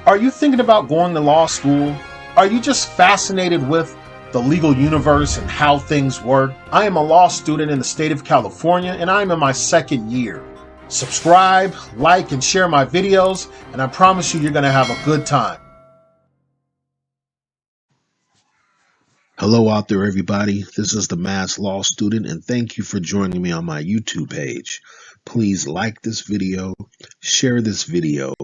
Are you thinking about going to law school? Are you just fascinated with the legal universe and how things work? I am a law student in the state of California and I am in my second year. Subscribe, like, and share my videos, and I promise you're going to have a good time. Hello out there, everybody. This is the Mass Law Student, and thank you for joining me on my YouTube page. Please like this video, share this video,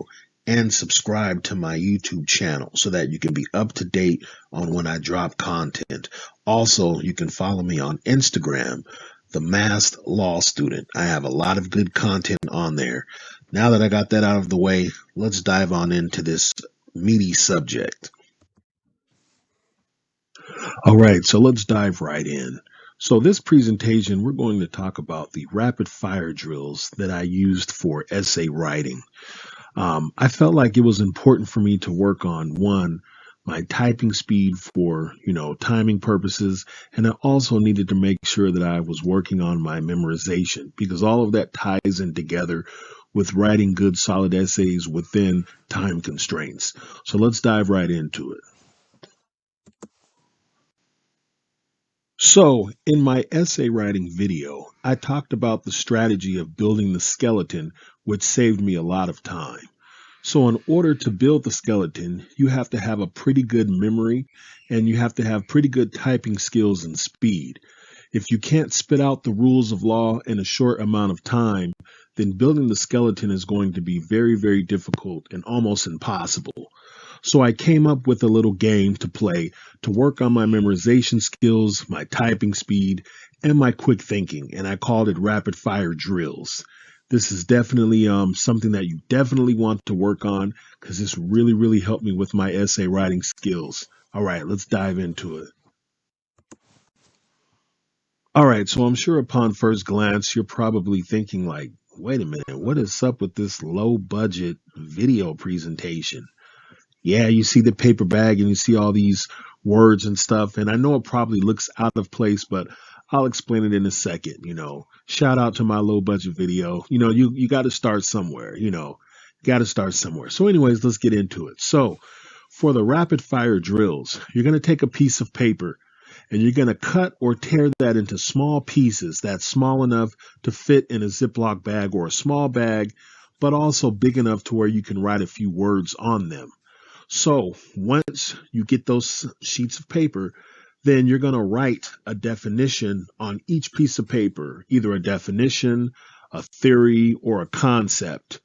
and subscribe to my YouTube channel so that you can be up to date on when I drop content. Also, you can follow me on Instagram, the Masked Law Student. I have a lot of good content on there. Now that I got that out of the way, let's dive on into this meaty subject. All right, so let's dive right in. So this presentation, we're going to talk about the rapid fire drills that I used for essay writing. I felt like it was important for me to work on, one, my typing speed for, timing purposes, and I also needed to make sure that I was working on my memorization because all of that ties in together with writing good, solid essays within time constraints. So let's dive right into it. So, in my essay writing video, I talked about the strategy of building the skeleton, which saved me a lot of time. So, in order to build the skeleton, you have to have a pretty good memory and you have to have pretty good typing skills and speed. If you can't spit out the rules of law in a short amount of time, then building the skeleton is going to be very, very difficult and almost impossible. So I came up with a little game to play to work on my memorization skills, my typing speed, and my quick thinking, and I called it rapid fire drills. This is definitely something that you definitely want to work on because this really, really helped me with my essay writing skills. All right, let's dive into it. All right, so I'm sure upon first glance, you're probably thinking like, wait a minute, what is up with this low budget video presentation? Yeah, you see the paper bag and you see all these words and stuff. And I know it probably looks out of place, but I'll explain it in a second. Shout out to my low budget video. You got to start somewhere, got to start somewhere. So anyways, let's get into it. So for the rapid fire drills, you're going to take a piece of paper and you're going to cut or tear that into small pieces that's small enough to fit in a Ziploc bag or a small bag, but also big enough to where you can write a few words on them. So once you get those sheets of paper, then you're going to write a definition on each piece of paper, either a definition, a theory, or a concept.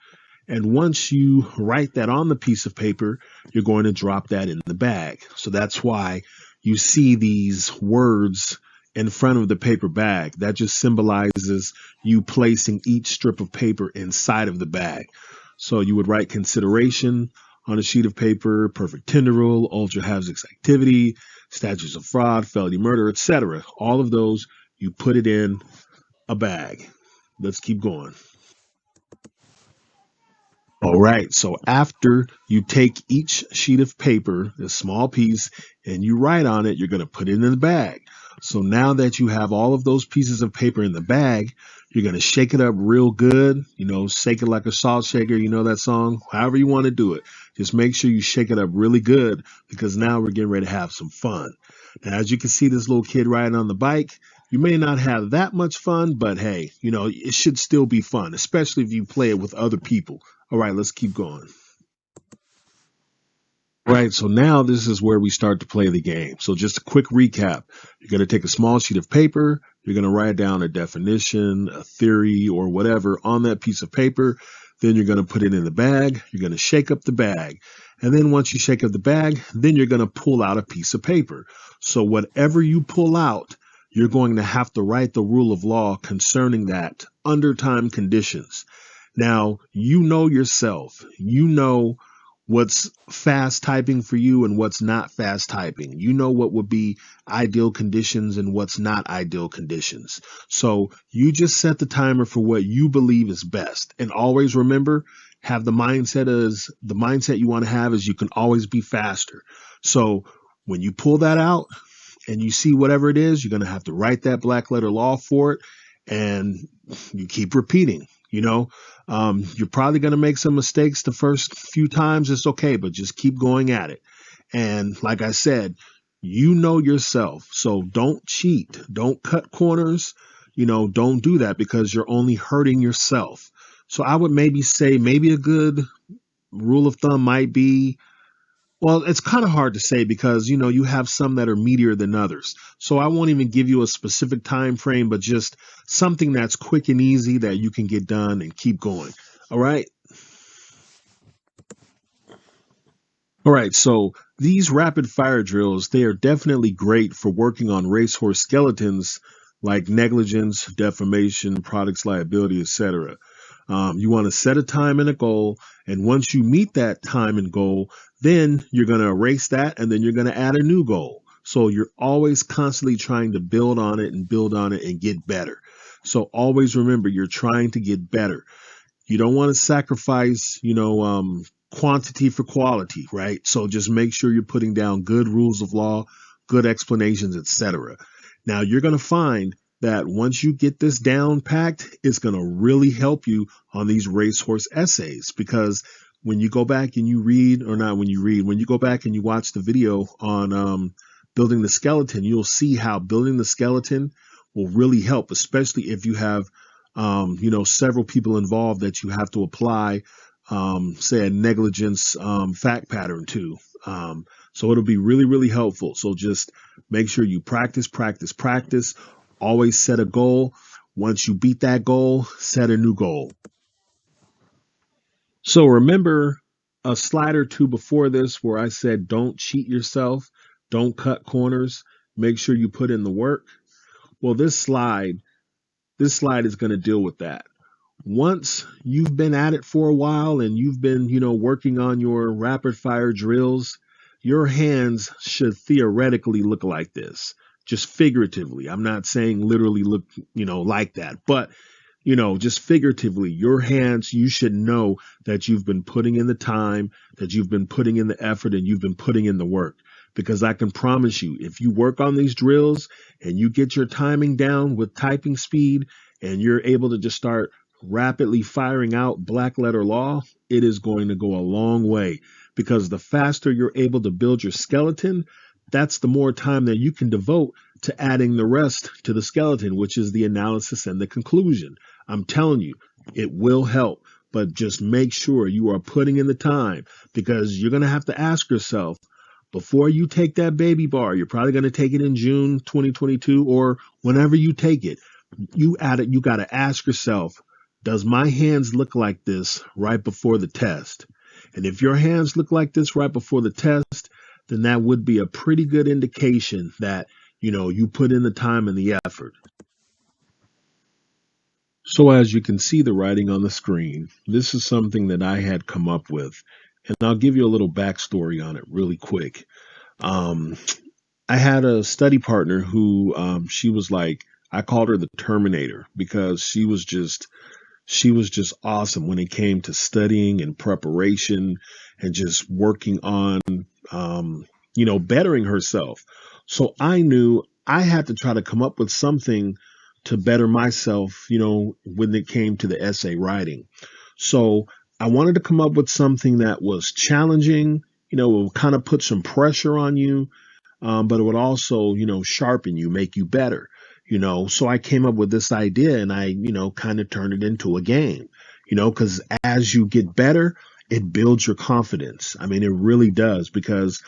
And once you write that on the piece of paper, you're going to drop that in the bag. So that's why you see these words in front of the paper bag. That just symbolizes you placing each strip of paper inside of the bag. So you would write consideration on a sheet of paper, perfect tender rule, ultra hazardous activity, statutes of fraud, felony murder, etc. All of those, you put it in a bag. Let's keep going. All right, so after you take each sheet of paper, a small piece, and you write on it, you're going to put it in the bag. So now that you have all of those pieces of paper in the bag, you're going to shake it up real good, shake it like a salt shaker, that song, however you want to do it. Just make sure you shake it up really good because now we're getting ready to have some fun. Now, as you can see this little kid riding on the bike, you may not have that much fun, but hey, it should still be fun, especially if you play it with other people. All right, let's keep going. Right, so now this is where we start to play the game. So just a quick recap. You're going to take a small sheet of paper. You're going to write down a definition, a theory, or whatever on that piece of paper. Then you're going to put it in the bag. You're going to shake up the bag. And then once you shake up the bag, then you're going to pull out a piece of paper. So whatever you pull out, you're going to have to write the rule of law concerning that under time conditions. Now, you know yourself. You know what's fast typing for you and what's not fast typing. You know what would be ideal conditions and what's not ideal conditions. So you just set the timer for what you believe is best. And always remember, have the mindset you want to have is you can always be faster. So when you pull that out and you see whatever it is, you're going to have to write that black letter law for it. And you keep repeating. You know, you're probably going to make some mistakes the first few times. It's okay, but just keep going at it. And like I said, you know yourself. So don't cheat. Don't cut corners. Don't do that because you're only hurting yourself. So I would maybe say maybe a good rule of thumb might be, well, it's kind of hard to say because you have some that are meatier than others. So I won't even give you a specific time frame, but just something that's quick and easy that you can get done and keep going. All right. All right. So these rapid fire drills, they are definitely great for working on racehorse skeletons like negligence, defamation, products liability, etc. You want to set a time and a goal. And once you meet that time and goal, then you're going to erase that and then you're going to add a new goal. So you're always constantly trying to build on it and build on it and get better. So always remember, you're trying to get better. You don't want to sacrifice, quantity for quality, right? So just make sure you're putting down good rules of law, good explanations, etc. Now you're going to find that once you get this down packed, it's going to really help you on these racehorse essays because when you go back and you read, or not when you read, when you go back and you watch the video on building the skeleton, you'll see how building the skeleton will really help, especially if you have, several people involved that you have to apply, say a negligence fact pattern to. So it'll be really, really helpful. So just make sure you practice, practice, practice. Always set a goal. Once you beat that goal, set a new goal. So remember a slide or two before this where I said don't cheat yourself, don't cut corners, make sure you put in the work. Well, this slide is going to deal with that. Once you've been at it for a while and you've been, working on your rapid fire drills, your hands should theoretically look like this, just figuratively. I'm not saying literally look, like that, but, just figuratively, your hands, you should know that you've been putting in the time, that you've been putting in the effort, and you've been putting in the work. Because I can promise you, if you work on these drills and you get your timing down with typing speed and you're able to just start rapidly firing out black letter law, it is going to go a long way because the faster you're able to build your skeleton, that's the more time that you can devote to adding the rest to the skeleton, which is the analysis and the conclusion. I'm telling you, it will help, but just make sure you are putting in the time because you're going to have to ask yourself before you take that baby bar, you're probably going to take it in June 2022 or whenever you take it, you got to ask yourself, does my hands look like this right before the test? And if your hands look like this right before the test, then that would be a pretty good indication that, you put in the time and the effort. So as you can see the writing on the screen, this is something that I had come up with. And I'll give you a little backstory on it really quick. I had a study partner who she was like, I called her the Terminator because she was just awesome when it came to studying and preparation and just working on, bettering herself. So I knew I had to try to come up with something to better myself, when it came to the essay writing. So I wanted to come up with something that was challenging, would kind of put some pressure on you, but it would also, sharpen you, make you better. So I came up with this idea and I, kind of turned it into a game, because as you get better, it builds your confidence. I mean, it really does, because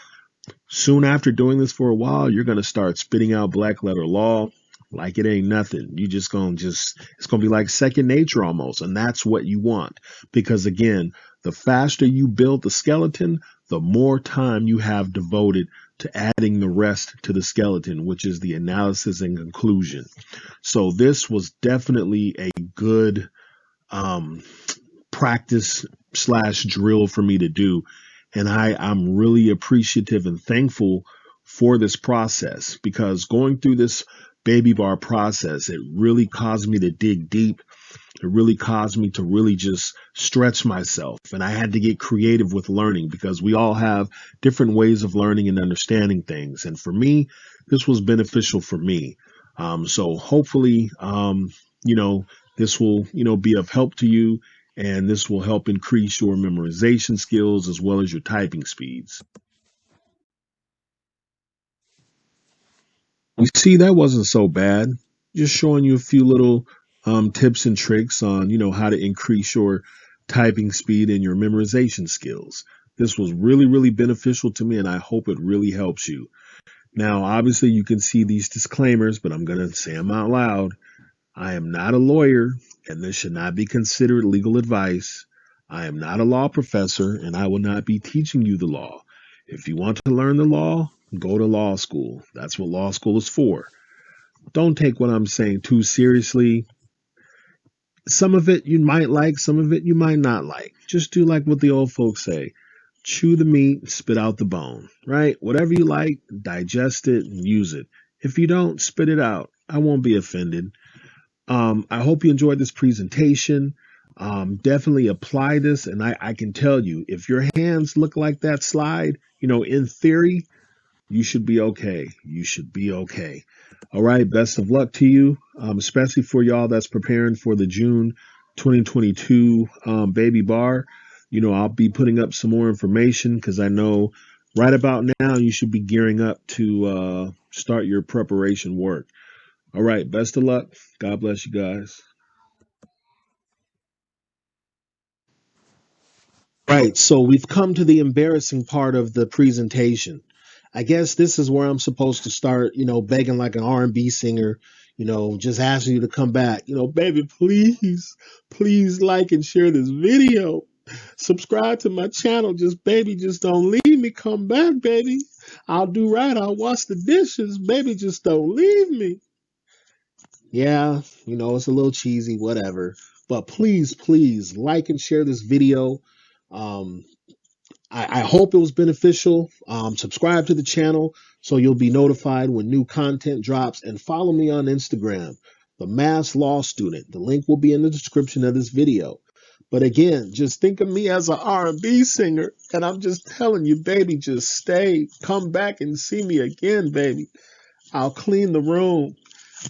soon after doing this for a while, you're going to start spitting out black letter law like it ain't nothing. You just going to it's going to be like second nature almost. And that's what you want. Because again, the faster you build the skeleton, the more time you have devoted to adding the rest to the skeleton, which is the analysis and conclusion. So this was definitely a good practice / drill for me to do. And I'm really appreciative and thankful for this process, because going through this baby bar process, it really caused me to dig deep. It really caused me to really just stretch myself. And I had to get creative with learning, because we all have different ways of learning and understanding things. And for me, this was beneficial for me. So hopefully, This will, be of help to you, and this will help increase your memorization skills as well as your typing speeds. You see, that wasn't so bad. Just showing you a few little tips and tricks on, how to increase your typing speed and your memorization skills. This was really, really beneficial to me, and I hope it really helps you. Now, obviously, you can see these disclaimers, but I'm going to say them out loud. I am not a lawyer, and this should not be considered legal advice. I am not a law professor, and I will not be teaching you the law. If you want to learn the law, go to law school. That's what law school is for. Don't take what I'm saying too seriously. Some of it you might like, some of it you might not like. Just do like what the old folks say: chew the meat, spit out the bone, right? Whatever you like, digest it and use it. If you don't, spit it out. I won't be offended. I hope you enjoyed this presentation. Definitely apply this, and I can tell you, if your hands look like that slide, in theory, you should be okay. You should be okay. All right. Best of luck to you, especially for y'all that's preparing for the June 2022 baby bar. I'll be putting up some more information because I know right about now you should be gearing up to start your preparation work. All right. Best of luck. God bless you guys. Right. So we've come to the embarrassing part of the presentation. I guess this is where I'm supposed to start, begging like an R&B singer, just asking you to come back. Baby, please, please like and share this video. Subscribe to my channel. Just, baby, just don't leave me. Come back, baby. I'll do right. I'll wash the dishes. Baby, just don't leave me. Yeah, it's a little cheesy, whatever. But please, please like and share this video. Um, I hope it was beneficial. Subscribe to the channel so you'll be notified when new content drops, and follow me on Instagram, The Mass Law Student. The link will be in the description of this video. But again, just think of me as an R&B singer, and I'm just telling you, baby, just stay. Come back and see me again, baby. I'll clean the room.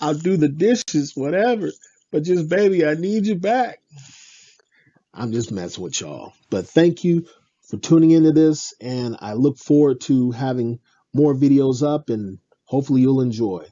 I'll do the dishes, whatever. But just, baby, I need you back. I'm just messing with y'all. But thank you for tuning into this, and I look forward to having more videos up, and hopefully you'll enjoy.